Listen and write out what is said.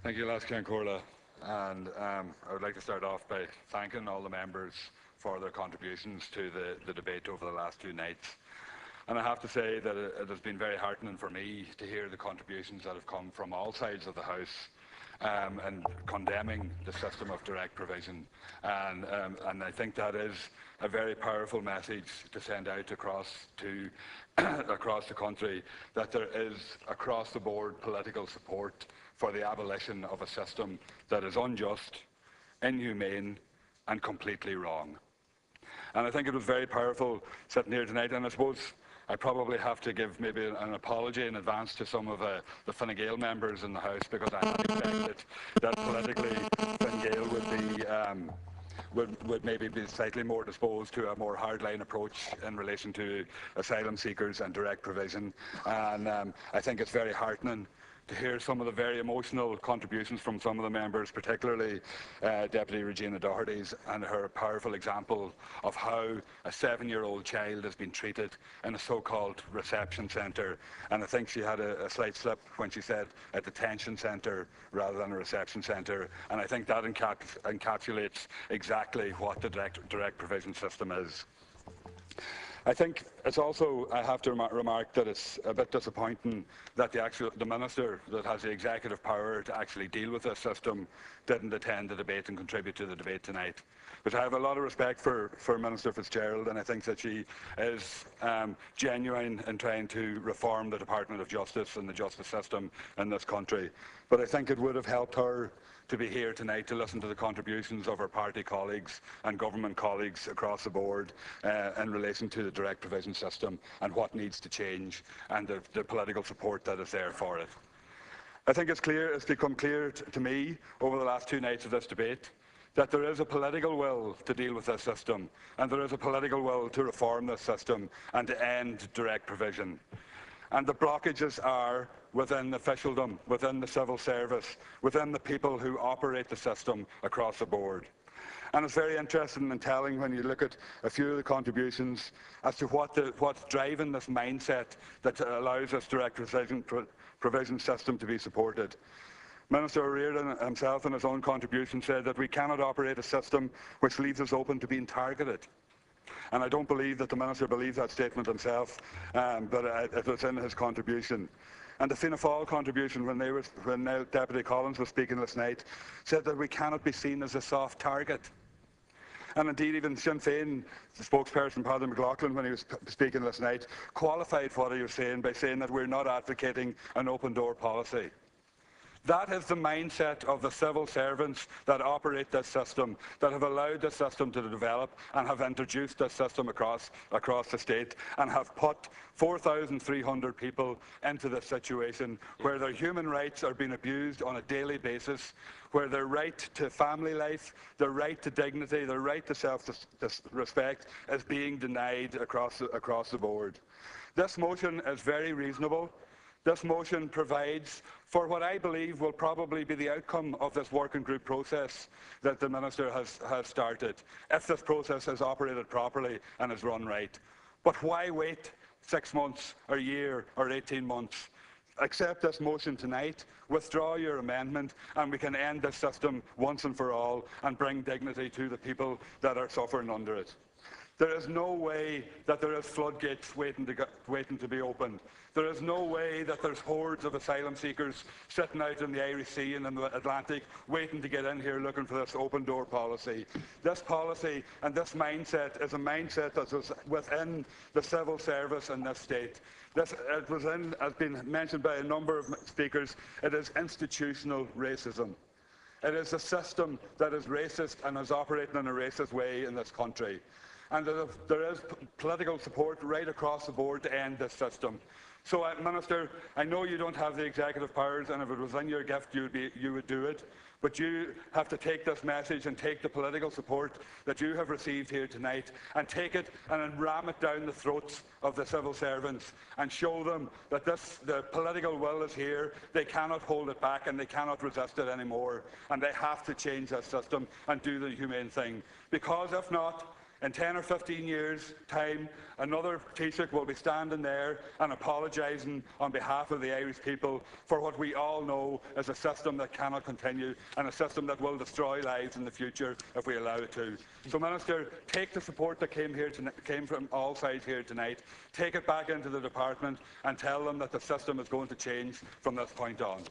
Thank you, Lascia and Corla. And I would like to start off by thanking all the members for their contributions to the debate over the last two nights. And I have to say that it has been very heartening for me to hear the contributions that have come from all sides of the House and condemning the system of direct provision. And I think that is a very powerful message to send out across the country, that there is across-the-board political support for the abolition of a system that is unjust, inhumane, and completely wrong. And I think it was very powerful sitting here tonight, and I suppose I probably have to give maybe an apology in advance to some of the Fine Gael members in the House, because I had expected that politically Fine Gael would maybe be slightly more disposed to a more hardline approach in relation to asylum seekers and direct provision. And I think it's very heartening to hear some of the very emotional contributions from some of the members, particularly Deputy Regina Doherty's, and her powerful example of how a 7-year-old child has been treated in a so-called reception centre. And I think she had a slight slip when she said a detention centre rather than a reception centre. And I think that encapsulates exactly what the direct provision system is. I think it's also, I have to remark that it's a bit disappointing that the Minister that has the executive power to actually deal with this system didn't attend the debate and contribute to the debate tonight. But I have a lot of respect for Minister Fitzgerald, and I think that she is genuine in trying to reform the Department of Justice and the justice system in this country. But I think it would have helped her to be here tonight to listen to the contributions of her party colleagues and government colleagues across the board in relation to the direct provision system and what needs to change, and the political support that is there for it. I think it's become clear to me over the last two nights of this debate that there is a political will to deal with this system, and there is a political will to reform this system and to end direct provision. And the blockages are within officialdom, within the civil service, within the people who operate the system across the board. And it's very interesting and telling when you look at a few of the contributions as to what's driving this mindset that allows this direct provision system to be supported. Minister O'Riordan himself in his own contribution said that we cannot operate a system which leaves us open to being targeted. And I don't believe that the Minister believes that statement himself, but it was in his contribution. And the Fianna Fáil contribution, when Deputy Collins was speaking this night, said that we cannot be seen as a soft target. And indeed, even Sinn Féin, the spokesperson, Paddy McLaughlin, when he was speaking this night, qualified what he was saying by saying that we're not advocating an open-door policy. That is the mindset of the civil servants that operate this system, that have allowed this system to develop and have introduced this system across the state, and have put 4,300 people into this situation where their human rights are being abused on a daily basis, where their right to family life, their right to dignity, their right to self-respect is being denied across the board. This motion is very reasonable. This motion provides for what I believe will probably be the outcome of this working group process that the Minister has started, if this process is operated properly and is run right. But why wait 6 months, or a year, or 18 months? Accept this motion tonight, withdraw your amendment, and we can end this system once and for all and bring dignity to the people that are suffering under it. There is no way that there is floodgates waiting to be opened. There is no way that there's hordes of asylum seekers sitting out in the Irish Sea and in the Atlantic waiting to get in here looking for this open-door policy. This policy and this mindset is a mindset that is within the civil service in this state. As been mentioned by a number of speakers, it is institutional racism. It is a system that is racist and is operating in a racist way in this country. And there is political support right across the board to end this system. So, Minister, I know you don't have the executive powers, and if it was in your gift, you would do it. But you have to take this message and take the political support that you have received here tonight and take it and ram it down the throats of the civil servants and show them that the political will is here. They cannot hold it back and they cannot resist it anymore. And they have to change that system and do the humane thing. Because if not, In 10 or 15 years' time, another Taoiseach will be standing there and apologising on behalf of the Irish people for what we all know is a system that cannot continue and a system that will destroy lives in the future if we allow it to. So, Minister, take the support that came from all sides here tonight, take it back into the department and tell them that the system is going to change from this point on.